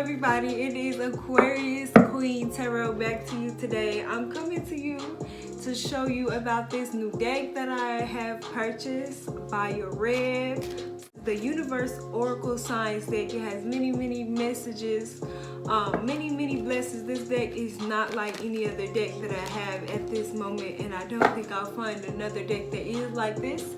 everybody, it is Aquarius Queen Tarot back to you today. I'm coming to you to show you about this new deck that I have purchased by Yoreb. The Universe Oracle Signs deck. It has many messages, many blessings. This deck is not like any other deck that I have at this moment, and I don't think I'll find another deck that is like this.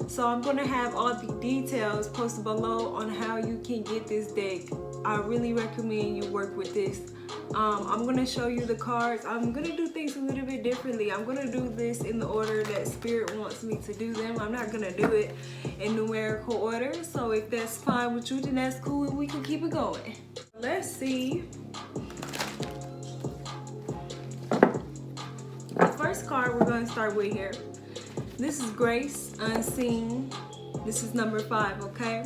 So I'm going to have all the details posted below on how you can get this deck. I really recommend you work with this. I'm going to show you the cards. I'm going to do things a little bit differently. I'm going to do this in the order that Spirit wants me to do them. I'm not going to do it in numerical order. So if that's fine with you, then that's cool and we can keep it going. Let's see. The first card we're going to start with here. This is Grace Unseen. This is number 5, okay?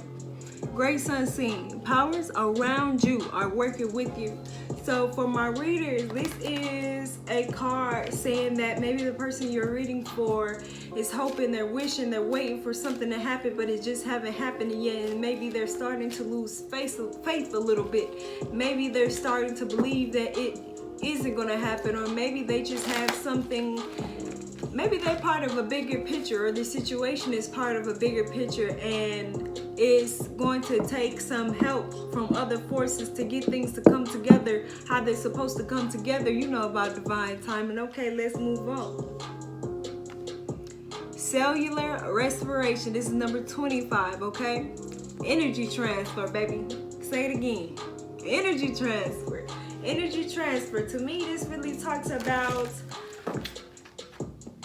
Grace Unseen. Powers around you are working with you. So for my readers, this is a card saying that maybe the person you're reading for is hoping, they're wishing, they're waiting for something to happen, but it just haven't happened yet. And maybe they're starting to lose faith a little bit. Maybe they're starting to believe that it isn't going to happen, or maybe they just have something. Maybe they're part of a bigger picture, or the situation is part of a bigger picture, and it's going to take some help from other forces to get things to come together how they're supposed to come together. You know about divine timing. Okay, let's move on. Cellular respiration. This is number 25, okay? Energy transfer, baby. Say it again. Energy transfer. Energy transfer. To me, this really talks about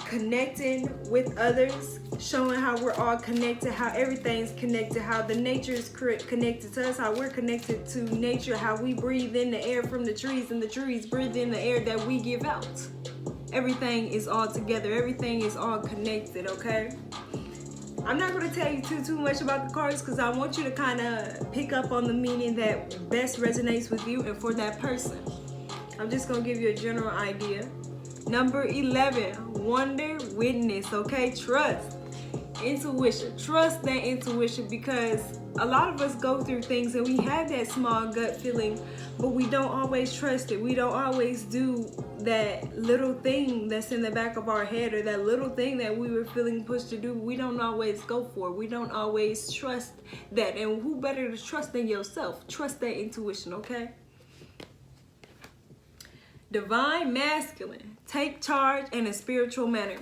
connecting with others, showing how we're all connected, how everything's connected, how the nature is connected to us, how we're connected to nature, how we breathe in the air from the trees and the trees breathe in the air that we give out. Everything is all together. Everything is all connected, okay? I'm not going to tell you too much about the cards because I want you to kind of pick up on the meaning that best resonates with you and for that person. I'm just going to give you a general idea. Number 11, wonder, witness, okay? Trust, intuition. Trust that intuition, because a lot of us go through things and we have that small gut feeling, but we don't always trust it. We don't always do that little thing that's in the back of our head, or that little thing that we were feeling pushed to do. We don't always go for it. We don't always trust that. And who better to trust than yourself? Trust that intuition, okay? Divine masculine, take charge in a spiritual manner.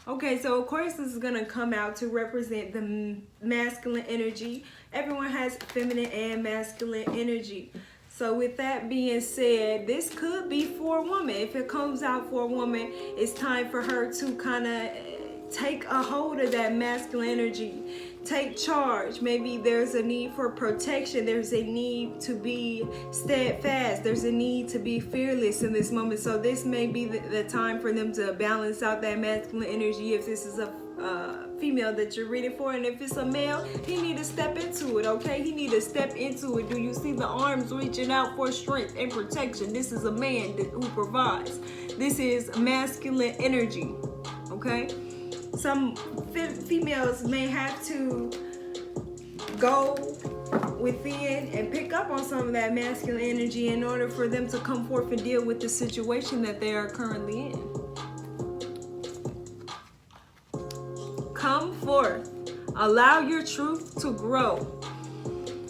Okay, so of course this is going to come out to represent the masculine energy. Everyone has feminine and masculine energy. So with that being said, this could be for a woman. If it comes out for a woman, it's time for her to kind of take a hold of that masculine energy. Take charge. Maybe there's a need for protection. There's a need to be steadfast. There's a need to be fearless in this moment. So this may be the time for them to balance out that masculine energy if this is a female that you're reading for. And if it's a male, he need to step into it, okay? He need to step into it. Do you see the arms reaching out for strength and protection? This is a man who provides. This is masculine energy, okay? Some females may have to go within and pick up on some of that masculine energy in order for them to come forth and deal with the situation that they are currently in. Come forth. Allow your truth to grow.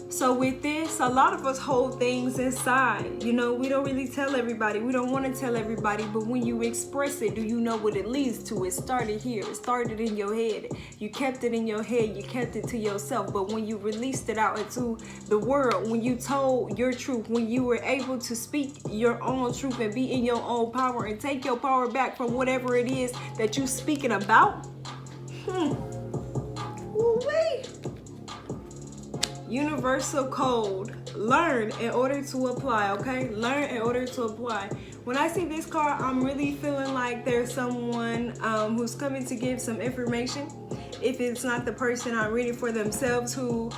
So with this, a lot of us hold things inside. You know, we don't really tell everybody. We don't want to tell everybody. But when you express it, do you know what it leads to? It started here. It started in your head. You kept it in your head. You kept it to yourself. But when you released it out into the world, when you told your truth, when you were able to speak your own truth and be in your own power and take your power back from whatever it is that you're speaking about. Ooh-wee. Universal code. Learn in order to apply, okay? Learn in order to apply. When I see this card, I'm really feeling like there's someone who's coming to give some information. If it's not the person I'm reading for themselves who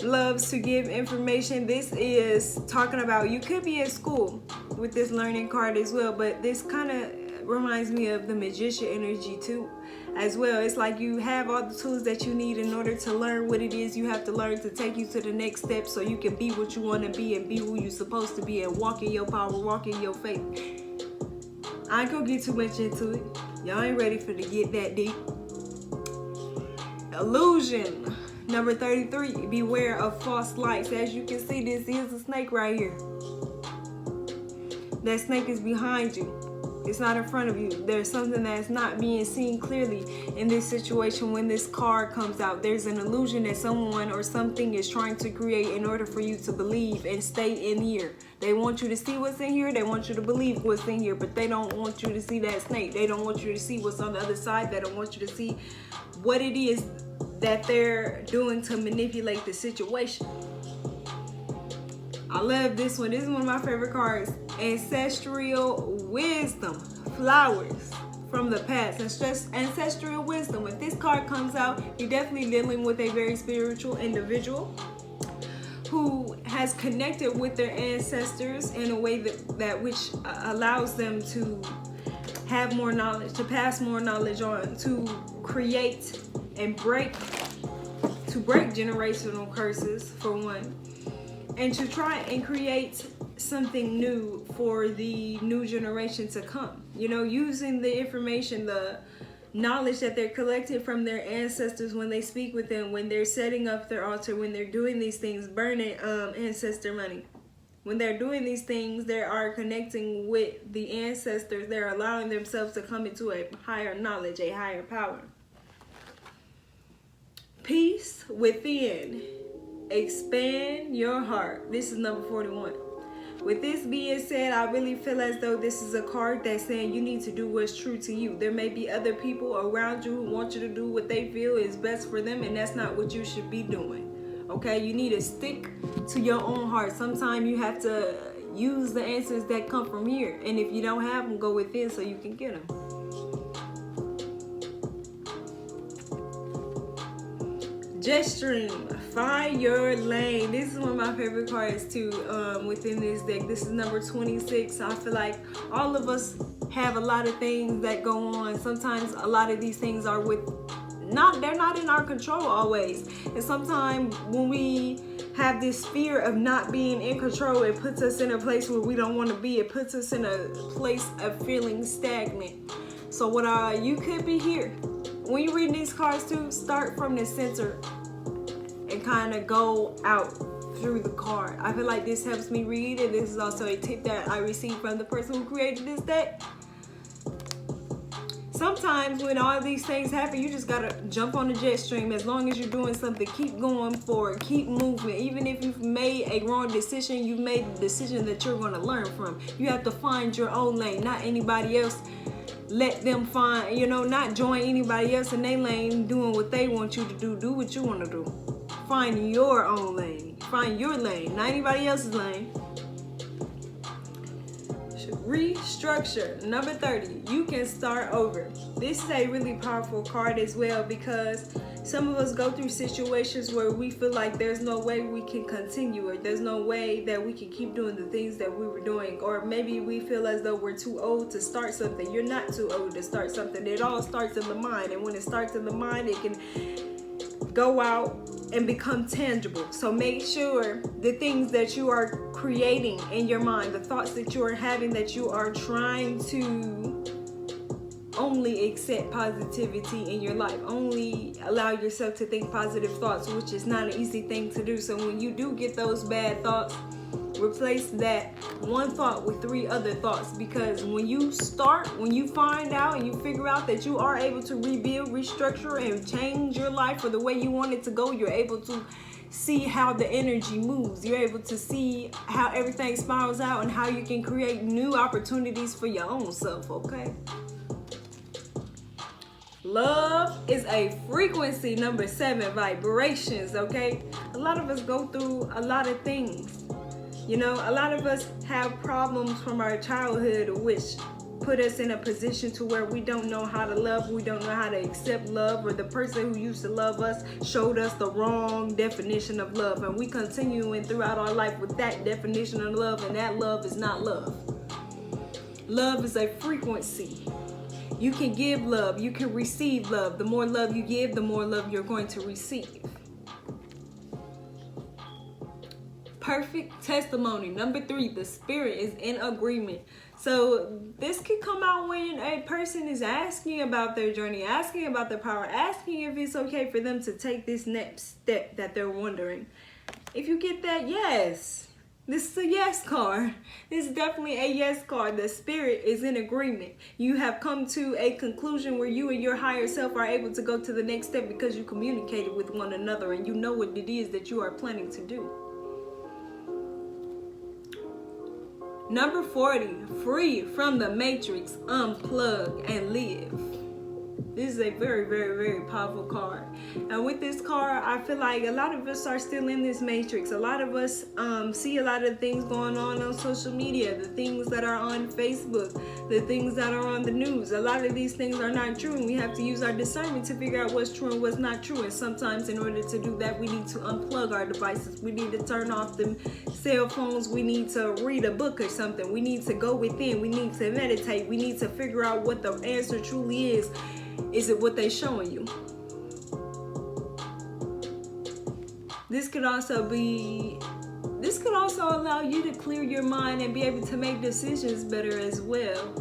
loves to give information, this is talking about, you could be in school with this learning card as well, but this kind of reminds me of the magician energy too, as well. It's like you have all the tools that you need in order to learn what it is you have to learn to take you to the next step, so you can be what you want to be and be who you're supposed to be and walk in your power, walk in your faith. I ain't gonna get too much into it. Y'all ain't ready for to get that deep. Illusion. Number 33, beware of false lights. As you can see, this is a snake right here. That snake is behind you. It's not in front of you. There's something that's not being seen clearly in this situation when this card comes out. There's an illusion that someone or something is trying to create in order for you to believe and stay in here. They want you to see what's in here. They want you to believe what's in here, but they don't want you to see that snake. They don't want you to see what's on the other side. They don't want you to see what it is that they're doing to manipulate the situation. I love this one. This is one of my favorite cards. Ancestral wisdom. Flowers from the past. It's just ancestral wisdom. When this card comes out, you're definitely dealing with a very spiritual individual who has connected with their ancestors in a way that which allows them to have more knowledge, to pass more knowledge on, to create and break generational curses, for one, and to try and create something new for the new generation to come. You know, using the information, the knowledge that they're collected from their ancestors when they speak with them, when they're setting up their altar, when they're doing these things, burning ancestor money. When they're doing these things, they are connecting with the ancestors. They're allowing themselves to come into a higher knowledge, a higher power. Peace within. Expand your heart. This is number 41. With this being said, I really feel as though this is a card that's saying you need to do what's true to you. There may be other people around you who want you to do what they feel is best for them, and that's not what you should be doing. Okay, you need to stick to your own heart. Sometimes you have to use the answers that come from here, and if you don't have them, go within so you can get them. Gesturing, find your lane. This is one of my favorite cards too within this deck. This is number 26. I feel like all of us have a lot of things that go on. Sometimes a lot of these things are they're not in our control always. And sometimes when we have this fear of not being in control, it puts us in a place where we don't want to be. It puts us in a place of feeling stagnant. So what you could be here. When you read these cards too, start from the center and kind of go out through the card. I feel like this helps me read, and this is also a tip that I received from the person who created this deck. Sometimes when all these things happen, you just gotta jump on the jet stream. As long as you're doing something, keep going forward, keep moving. Even if you've made a wrong decision, you've made the decision that you're gonna learn from. You have to find your own lane, not anybody else. Let them find, not join anybody else in their lane doing what they want you to do. Do what you want to do. Find your own lane. Find your lane, not anybody else's lane. Restructure. Number 30. You can start over. This is a really powerful card as well, because some of us go through situations where we feel like there's no way we can continue, or there's no way that we can keep doing the things that we were doing, or maybe we feel as though we're too old to start something. You're not too old to start something. It all starts in the mind, and when it starts in the mind, it can go out and become tangible. So make sure the things that you are creating in your mind, the thoughts that you are having, that you are trying to only accept positivity in your life. Only allow yourself to think positive thoughts, which is not an easy thing to do. So when you do get those bad thoughts, replace that one thought with 3 other thoughts, because when you find out and you figure out that you are able to rebuild, restructure, and change your life for the way you want it to go, you're able to see how the energy moves. You're able to see how everything spirals out and how you can create new opportunities for your own self, okay? Love is a frequency. Number 7, vibrations, okay? A lot of us go through a lot of things. A lot of us have problems from our childhood, which put us in a position to where we don't know how to love, we don't know how to accept love, or the person who used to love us showed us the wrong definition of love, and we continuing throughout our life with that definition of love, and that love is not love. Love is a frequency. You can give love. You can receive love. The more love you give, the more love you're going to receive. Perfect testimony. Number 3, the spirit is in agreement. So this could come out when a person is asking about their journey, asking about their power, asking if it's okay for them to take this next step that they're wondering. If you get that, yes. This is a yes card. This is definitely a yes card. The spirit is in agreement. You have come to a conclusion where you and your higher self are able to go to the next step because you communicated with one another and you know what it is that you are planning to do. Number 40, free from the matrix, unplug and live. This is a very, very, very powerful card. And with this card, I feel like a lot of us are still in this matrix. A lot of us see a lot of things going on social media, the things that are on Facebook, the things that are on the news. A lot of these things are not true, and we have to use our discernment to figure out what's true and what's not true. And sometimes in order to do that, we need to unplug our devices. We need to turn off them cell phones. We need to read a book or something. We need to go within. We need to meditate. We need to figure out what the answer truly is. Is it what they're showing you? This could also allow you to clear your mind and be able to make decisions better as well.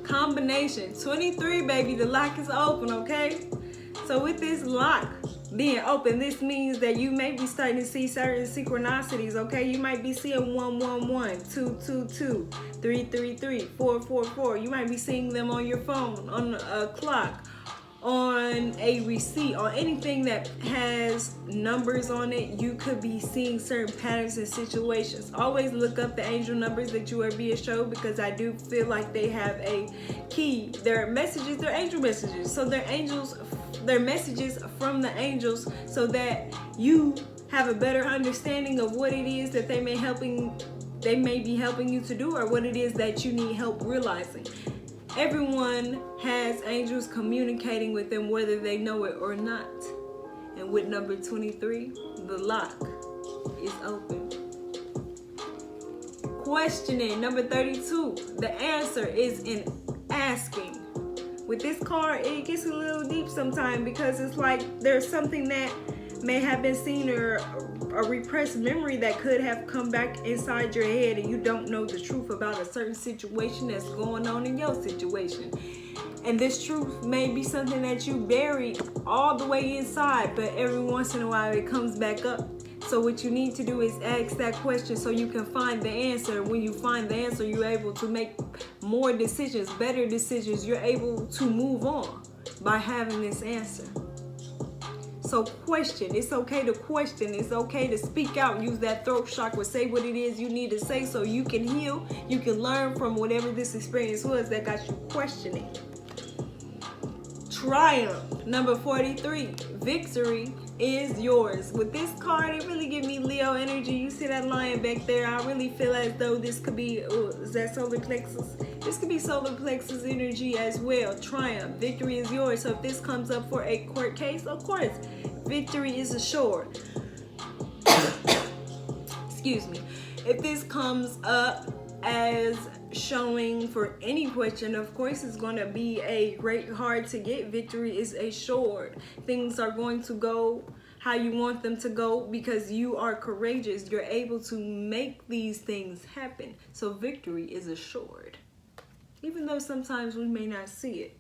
Combination 23, baby. The lock is open, okay? So with this lock being open, this means that you may be starting to see certain synchronicities, okay? You might be seeing 111, 222, 333, 444. You might be seeing them on your phone, on a clock, on a receipt, on anything that has numbers on it. You could be seeing certain patterns and situations. Always look up the angel numbers that you are being shown, because I do feel like they have a key. They're messages, they're angel messages. So they're angels, they're messages from the angels, so that you have a better understanding of what it is that they may be helping you to do, or what it is that you need help realizing. Everyone has angels communicating with them, whether they know it or not. And with number 23, the lock is open. Questioning. Number 32, the answer is in asking. With this card, it gets a little deep sometimes, because it's like there's something that may have been seen, or a repressed memory that could have come back inside your head, and you don't know the truth about a certain situation that's going on in your situation. And this truth may be something that you buried all the way inside, but every once in a while it comes back up. So what you need to do is ask that question so you can find the answer. When you find the answer, you're able to make more decisions, better decisions. You're able to move on by having this answer. So question. It's okay to question. It's okay to speak out. Use that throat chakra. Say what it is you need to say so you can heal. You can learn from whatever this experience was that got you questioning. Triumph. Number 43. Victory is yours. With this card, it really gives me Leo energy. You see that lion back there? I really feel as though this could be, is that solar plexus? This could be solar plexus energy as well. Triumph. Victory is yours. So if this comes up for a court case, of course, victory is assured. Excuse me. If this comes up as showing for any question, of course it's going to be a great card to get. Victory is assured. Things are going to go how you want them to go because you are courageous. You're able to make these things happen. So victory is assured, even though sometimes we may not see it.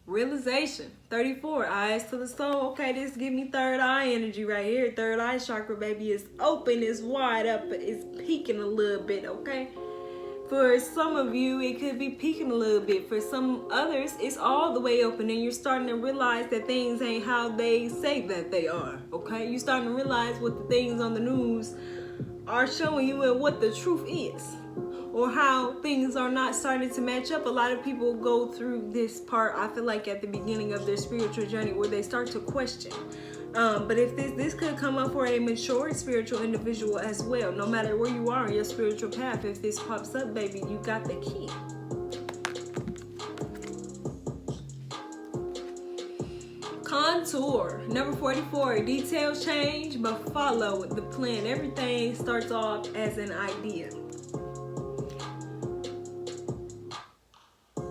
Realization. 34. Eyes to the soul. Okay, this give me third eye energy right here. Third eye chakra, baby, is open, is wide up, it's peeking a little bit, okay? For some of you, it could be peeking a little bit. For some others, it's all the way open, and you're starting to realize that things ain't how they say that they are, okay? You're starting to realize what the things on the news are showing you and what the truth is, or how things are not starting to match up. A lot of people go through this part, I feel like, at the beginning of their spiritual journey, where they start to question. But if this could come up for a mature spiritual individual as well. No matter where you are in your spiritual path, if this pops up, baby, you got the key. Contour. Number 44. Details change, but follow the plan. Everything starts off as an idea.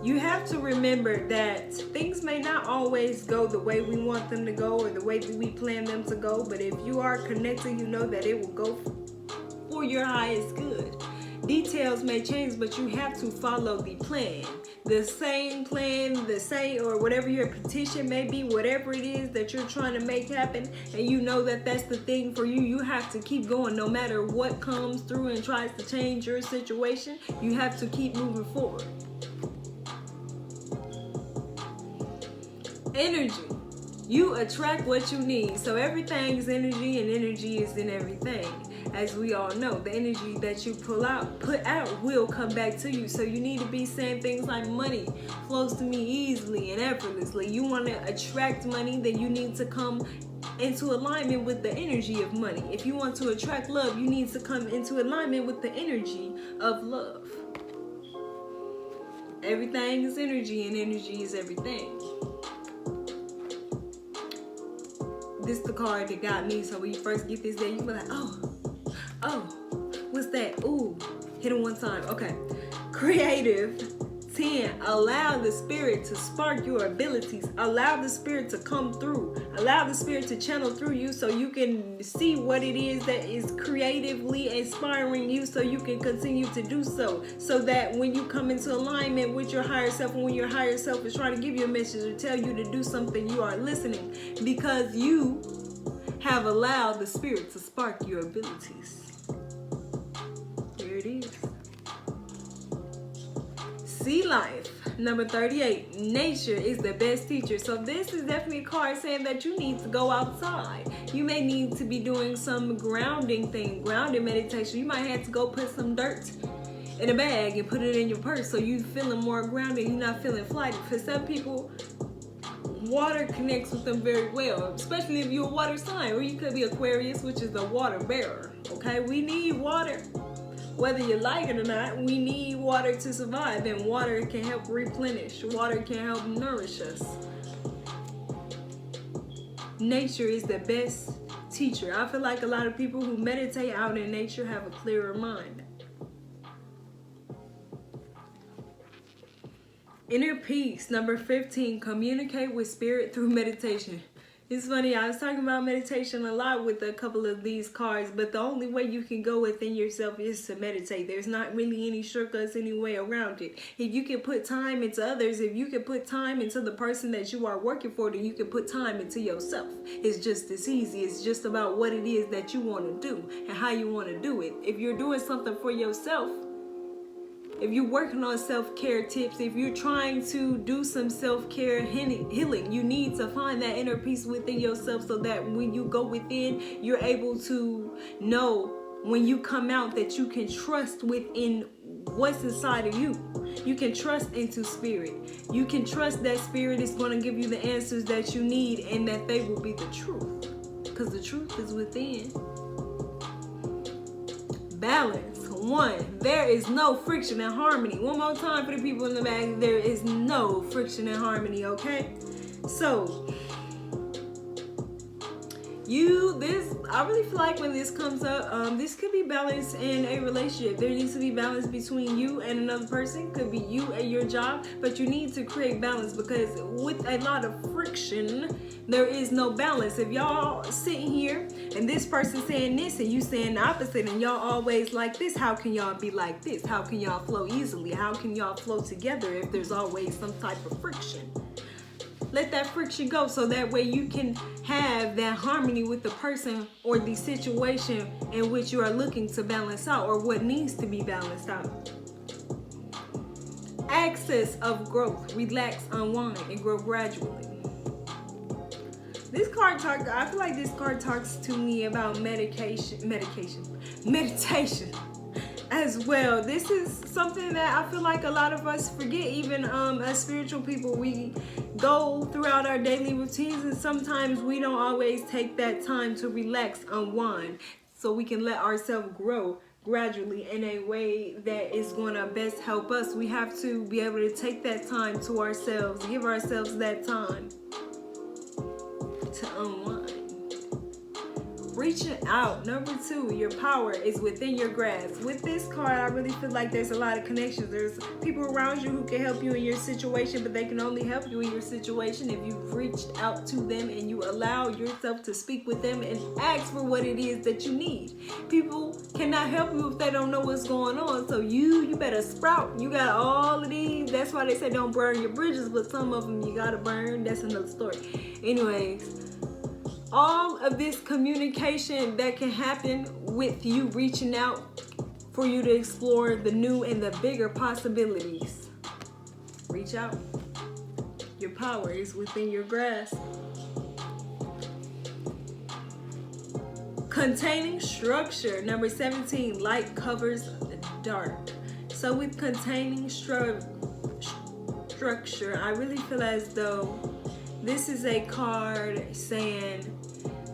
You have to remember that things may not always go the way we want them to go or the way that we plan them to go, but if you are connected, you know that it will go for your highest good. Details may change, but you have to follow the plan. The same plan, or whatever your petition may be, whatever it is that you're trying to make happen, and you know that that's the thing for you, you have to keep going no matter what comes through and tries to change your situation. You have to keep moving forward. Energy. You attract what you need. So everything is energy, and energy is in everything. As we all know, the energy that you put out will come back to you. So you need to be saying things like money flows to me easily and effortlessly. You want to attract money, then you need to come into alignment with the energy of money. If you want to attract love, you need to come into alignment with the energy of love. Everything is energy, and energy is everything. This is the card that got me. So when you first get this day, you be like, oh, what's that? Ooh, hit it one time. Okay. Creative 10. Allow the spirit to spark your abilities. Allow the spirit to come through. Allow the spirit to channel through you so you can see what it is that is creatively inspiring you, so you can continue to do so. So that when you come into alignment with your higher self, and when your higher self is trying to give you a message or tell you to do something, you are listening because you have allowed the spirit to spark your abilities. Here it is. Sea life. Number 38. Nature is the best teacher. So this is definitely a card saying that you need to go outside. You may need to be doing some grounding meditation. You might have to go put some dirt in a bag and put it in your purse so you feeling more grounded. You're not feeling flighted. For some people, water connects with them very well, especially if you're a water sign, or you could be Aquarius, which is the water bearer. Okay, we need water. Whether you like it or not, we need water to survive, and water can help replenish. Water can help nourish us. Nature is the best teacher. I feel like a lot of people who meditate out in nature have a clearer mind. Inner peace. Number 15. Communicate with spirit through meditation. It's funny, I was talking about meditation a lot with a couple of these cards, but the only way you can go within yourself is to meditate. There's not really any shortcuts, any way around it. If you can put time into others, if you can put time into the person that you are working for, then you can put time into yourself. It's just as easy. It's just about what it is that you want to do and how you want to do it. If you're doing something for yourself, if you're working on self-care tips, if you're trying to do some self-care healing, you need to find that inner peace within yourself so that when you go within, you're able to know when you come out that you can trust within what's inside of you. You can trust into spirit. You can trust that spirit is going to give you the answers that you need and that they will be the truth. Because the truth is within. Balance. 1. There is no friction and harmony. One more time for the people in the back. There is no friction and harmony, okay? So, I really feel like when this comes up, this could be balance in a relationship. There needs to be balance between you and another person. Could be you and your job, but you need to create balance because with a lot of friction, there is no balance. If y'all sitting here and this person saying this and you saying the opposite and y'all always like this, how can y'all be like this? How can y'all flow easily? How can y'all flow together if there's always some type of friction? Let that friction go so that way you can have that harmony with the person or the situation in which you are looking to balance out or what needs to be balanced out. Access of growth. Relax, unwind, and grow gradually. This card I feel like this card talks to me about meditation as well. This is something that I feel like a lot of us forget, even as spiritual people. We go throughout our daily routines and sometimes we don't always take that time to relax, unwind, so we can let ourselves grow gradually in a way that is going to best help us. We have to be able to take that time to ourselves, give ourselves that time to unwind. Reaching out. Number 2, your power is within your grasp. With this card, I really feel like there's a lot of connections. There's people around you who can help you in your situation, but they can only help you in your situation if you've reached out to them and you allow yourself to speak with them and ask for what it is that you need. People cannot help you if they don't know what's going on, so you better sprout. You got all of these. That's why they say don't burn your bridges, but some of them you gotta burn. That's another story. Anyways, all of this communication that can happen with you reaching out for you to explore the new and the bigger possibilities. Reach out. Your power is within your grasp. Containing structure. Number 17, light covers dark. So with containing structure, I really feel as though this is a card saying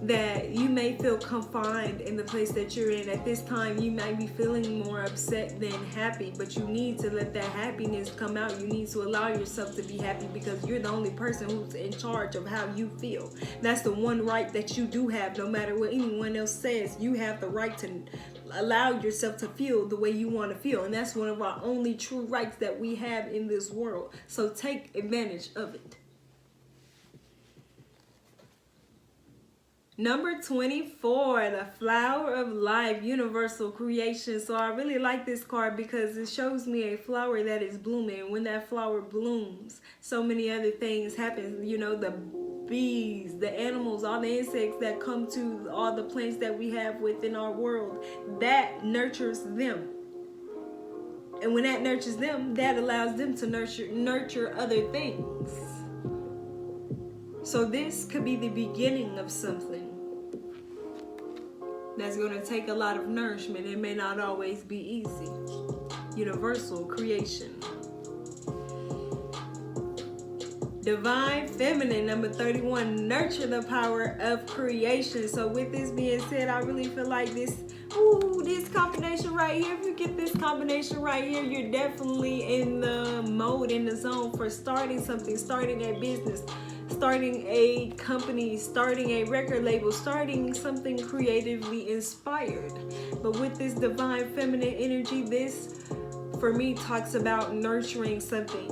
that you may feel confined in the place that you're in. At this time, you might be feeling more upset than happy, but you need to let that happiness come out. You need to allow yourself to be happy because you're the only person who's in charge of how you feel. That's the one right that you do have. No matter what anyone else says, you have the right to allow yourself to feel the way you want to feel. And that's one of our only true rights that we have in this world. So take advantage of it. Number 24, the flower of life, universal creation. So I really like this card because it shows me a flower that is blooming. When that flower blooms, so many other things happen. You know, the bees, the animals, all the insects that come to all the plants that we have within our world, that nurtures them. And when that nurtures them, that allows them to nurture other things. So this could be the beginning of something that's going to take a lot of nourishment. It may not always be easy. Universal creation. Divine feminine, number 31, nurture the power of creation. So with this being said, I really feel like this combination right here, if you get this combination right here, you're definitely in the mode, in the zone for starting something, starting a business, starting a company, starting a record label, starting something creatively inspired. But with this divine feminine energy, this for me talks about nurturing something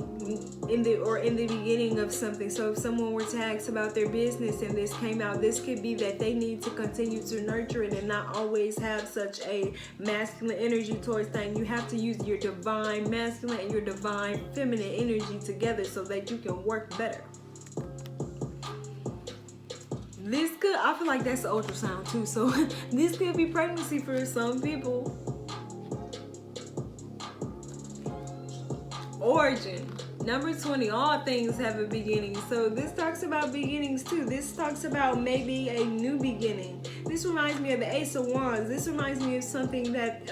in the beginning of something. So if someone were to ask about their business and this came out, this could be that they need to continue to nurture it and not always have such a masculine energy towards things. You have to use your divine masculine and your divine feminine energy together so that you can work better. This could, I feel like that's the ultrasound too, so this could be pregnancy for some people. Origin. Number 20, all things have a beginning. So this talks about beginnings too. This talks about maybe a new beginning. This reminds me of the Ace of Wands. This reminds me of something that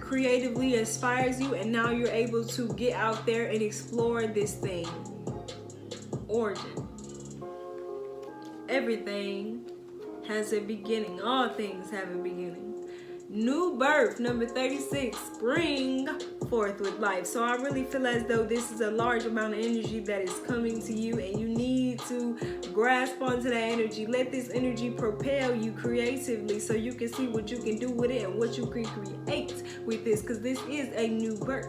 creatively inspires you, and now you're able to get out there and explore this thing. Origin. Everything has a beginning. All things have a beginning. New birth, number 36, spring forth with life. So I really feel as though this is a large amount of energy that is coming to you, and you need to grasp onto that energy. Let this energy propel you creatively so you can see what you can do with it and what you can create with this, because this is a new birth.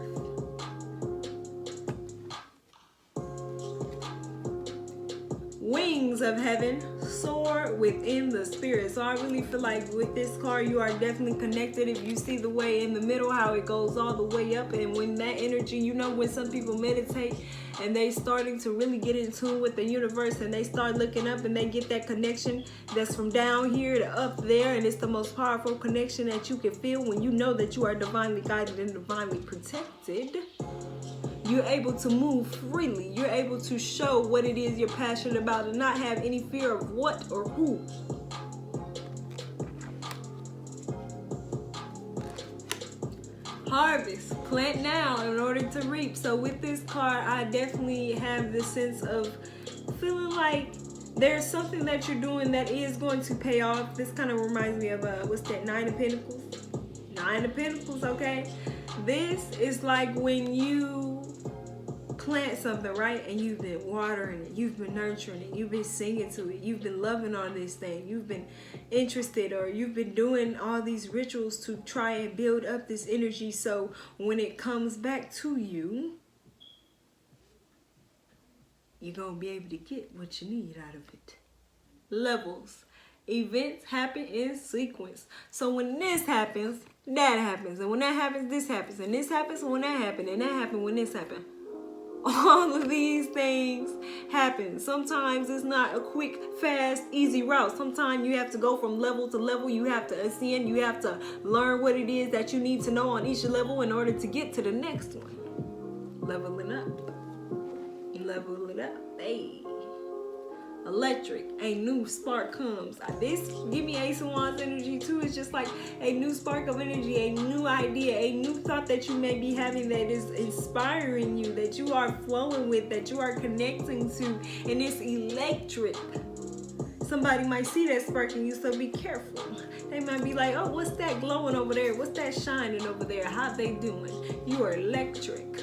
Wings of heaven, soar within the spirit. So I really feel like with this card, you are definitely connected. If you see the way in the middle, how it goes all the way up, and when that energy, you know, when some people meditate and they starting to really get in tune with the universe and they start looking up and they get that connection that's from down here to up there, and it's the most powerful connection that you can feel when you know that you are divinely guided and divinely protected. You're able to move freely. You're able to show what it is you're passionate about and not have any fear of what or who. Harvest. Plant now in order to reap. So with this card, I definitely have the sense of feeling like there's something that you're doing that is going to pay off. This kind of reminds me of, what's that, Nine of Pentacles? Nine of Pentacles, okay? This is like when you plant something, right? And you've been watering it, you've been nurturing it, you've been singing to it, you've been loving on this thing, you've been interested, or you've been doing all these rituals to try and build up this energy, so when it comes back to you, you're going to be able to get what you need out of it. Levels. Events happen in sequence. So when this happens, that happens. And when that happens, this happens. And this happens when that happened. And that happened when this happened. All of these things happen. Sometimes it's not a quick, fast, easy route. Sometimes you have to go from level to level. You have to ascend. You have to learn what it is that you need to know on each level in order to get to the next one. Leveling up. Level it up. Hey. Electric. A new spark comes. This give me Ace of Wands energy too. It's just like a new spark of energy, a new idea, a new thought that you may be having that is inspiring you, that you are flowing with, that you are connecting to, and it's electric. Somebody might see that spark in you, so be careful. They might be like, oh, what's that glowing over there? What's that shining over there? How they doing? You are electric.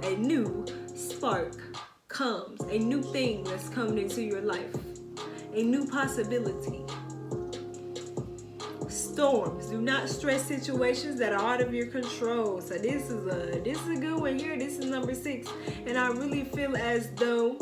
A new spark comes, a new thing that's coming into your life, a new possibility. Storms. Do not stress situations that are out of your control. So this is a good one here. This is number 6, and I really feel as though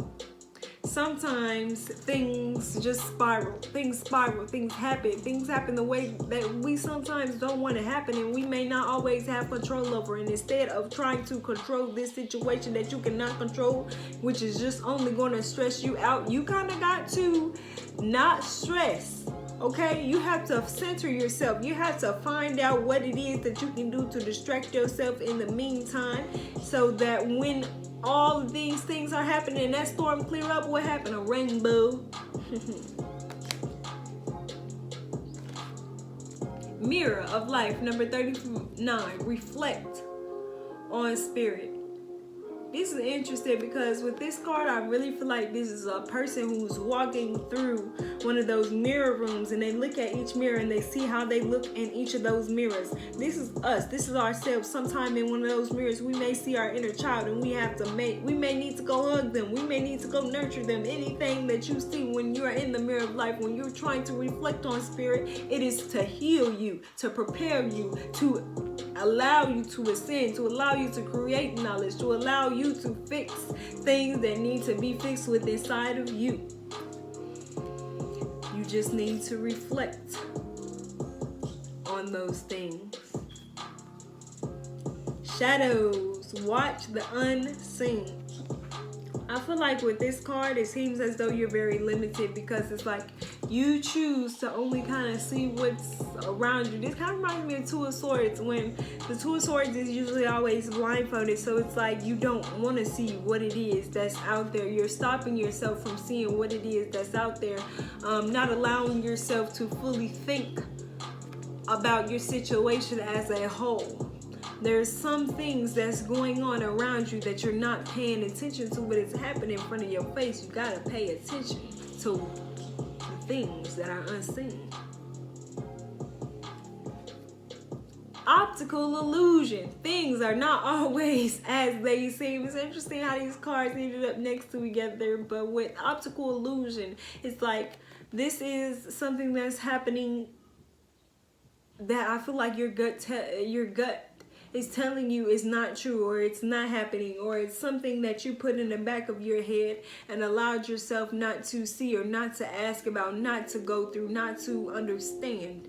sometimes things just spiral. Things happen the way that we sometimes don't want to happen, and we may not always have control over. And instead of trying to control this situation that you cannot control, which is just only going to stress you out, you kind of got to not stress. Okay, you have to center yourself. You have to find out what it is that you can do to distract yourself in the meantime, so that when all of these things are happening and that storm clear up, what happened? A rainbow. Mirror of life, number 39. Reflect on spirit. This is interesting because with this card, I really feel like this is a person who's walking through one of those mirror rooms, and they look at each mirror and they see how they look in each of those mirrors. This is us. This is ourselves. Sometime in one of those mirrors, we may see our inner child, and we may need to go hug them. We may need to go nurture them. Anything that you see when you are in the mirror of life, when you're trying to reflect on spirit, it is to heal you, to prepare you, to allow you to ascend, to allow you to create knowledge, to allow you to fix things that need to be fixed within inside of you. You just need to reflect on those things. Shadows. Watch the unseen. I feel like with this card, it seems as though you're very limited, because it's like you choose to only kind of see what's around you. This kind of reminds me of Two of Swords, when the Two of Swords is usually always blindfolded. So it's like you don't want to see what it is that's out there. You're stopping yourself from seeing what it is that's out there, not allowing yourself to fully think about your situation as a whole. There's some things that's going on around you that you're not paying attention to, but it's happening in front of your face. You gotta pay attention to the things that are unseen. Optical illusion. Things are not always as they seem. It's interesting how these cards ended up next to each other, but with optical illusion, it's like this is something that's happening that I feel like your gut is telling you is not true, or it's not happening, or it's something that you put in the back of your head and allowed yourself not to see, or not to ask about, not to go through, not to understand.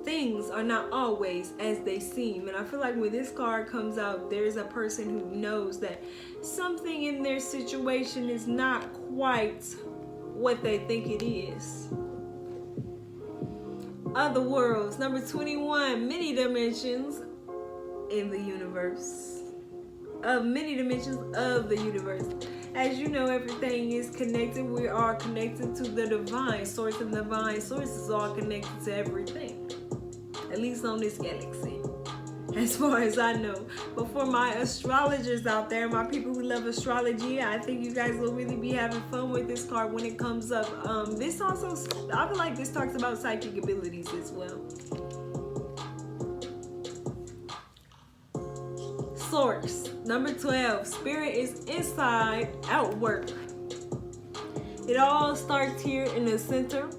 Things are not always as they seem. And I feel like when this card comes out, there's a person who knows that something in their situation is not quite what they think it is. Other worlds, number 21, many dimensions in the universe. Many dimensions of the universe. As you know, everything is connected. We are connected to the divine source, and the divine source is all connected to everything, at least on this galaxy, as far as I know. But for my astrologers out there, my people who love astrology, I think you guys will really be having fun with this card when it comes up. This also, I feel like this talks about psychic abilities as well. Source. Number 12, spirit is inside out work. It all starts here in the center.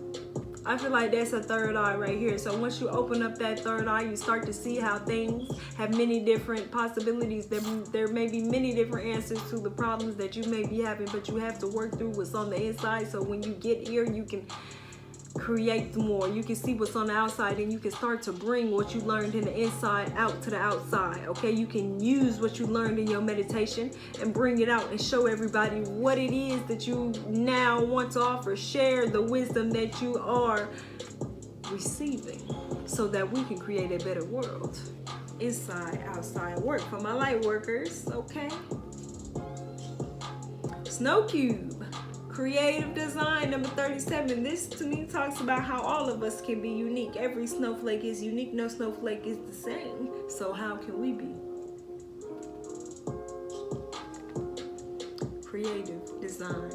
I feel like that's a third eye right here. So once you open up that third eye, you start to see how things have many different possibilities. There may be many different answers to the problems that you may be having, but you have to work through what's on the inside. So when you get here, you can create more. You can see what's on the outside, and you can start to bring what you learned in the inside out to the outside. Okay, you can use what you learned in your meditation and bring it out and show everybody what it is that you now want to offer. Share the wisdom that you are receiving so that we can create a better world. Inside outside work for my light workers. Okay, Snow Cube. Creative design, number 37. This to me talks about how all of us can be unique. Every snowflake is unique. No snowflake is the same. So how can we be? Creative design.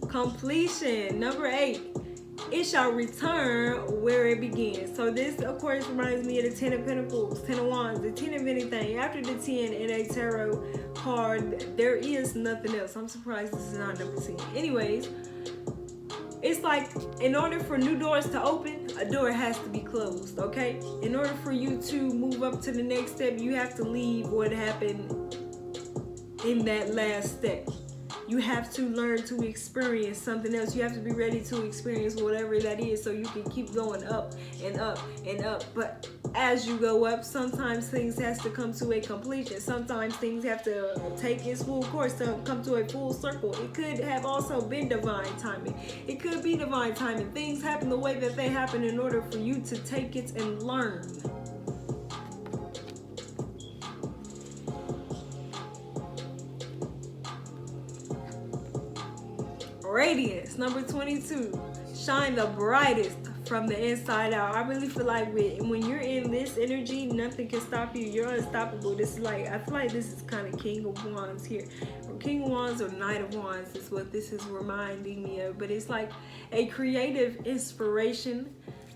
Completion, number 8. It shall return where it began. So this, of course, reminds me of the 10 of Pentacles, 10 of Wands, the 10 of anything. After the 10 in a tarot card, there is nothing else. I'm surprised this is not number 10. Anyways, it's like in order for new doors to open, a door has to be closed, okay? In order for you to move up to the next step, you have to leave what happened in that last step. You have to learn to experience something else. You have to be ready to experience whatever that is so you can keep going up and up and up. But as you go up, sometimes things has to come to a completion. Sometimes things have to take its full course to come to a full circle. It could have also been divine timing. It could be divine timing. Things happen the way that they happen in order for you to take it and learn. Radiance, number 22. Shine the brightest from the inside out. I really feel like when you're in this energy, nothing can stop you. You're unstoppable. This is like, I feel like this is kind of King of Wands here. Or King of Wands or Knight of Wands is what this is reminding me of. But it's like a creative inspiration.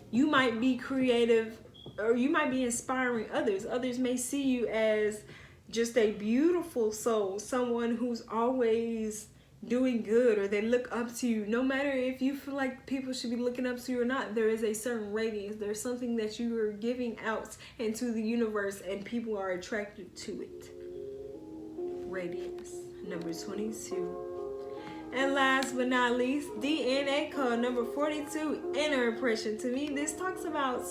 You might be creative, or you might be inspiring others. Others may see you as just a beautiful soul, someone who's always doing good, or they look up to you. No matter if you feel like people should be looking up to you or not, there is a certain radiance. There's something that you are giving out into the universe and people are attracted to it. Radiance, number 22. And last but not least, DNA code number 42, inner impression. To me, this talks about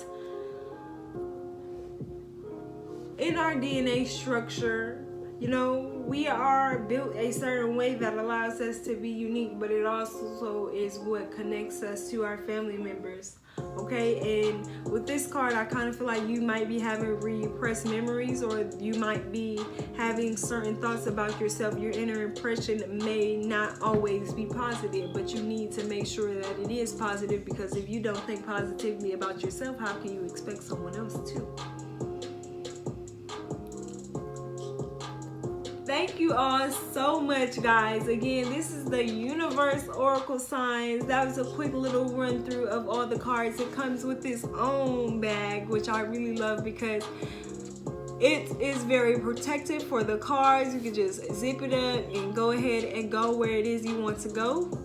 in our DNA structure, you know, we are built a certain way that allows us to be unique, but it also is what connects us to our family members. Okay, and with this card, I kind of feel like you might be having repressed memories, or you might be having certain thoughts about yourself. Your inner impression may not always be positive, but you need to make sure that it is positive, because if you don't think positively about yourself, how can you expect someone else to? Thank you all so much, guys. Again, this is the Universe Oracle Signs. That was a quick little run through of all the cards. It comes with its own bag, which I really love because it is very protective for the cards. You can just zip it up and go ahead and go where it is you want to go.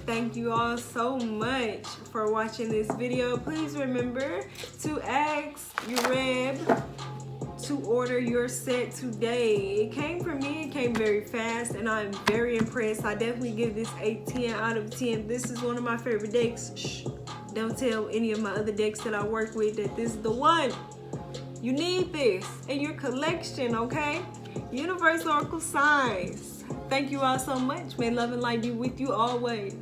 Thank you all so much for watching this video. Please remember to ask Yoreb to order your set today. It came from me, it came very fast, and I'm very impressed. I definitely give this a 10 out of 10. This is one of my favorite decks. Shh, don't tell any of my other decks that I work with that this is the one. You need this in your collection, okay? Universe Oracle Signs. Thank you all so much. May love and light be with you always.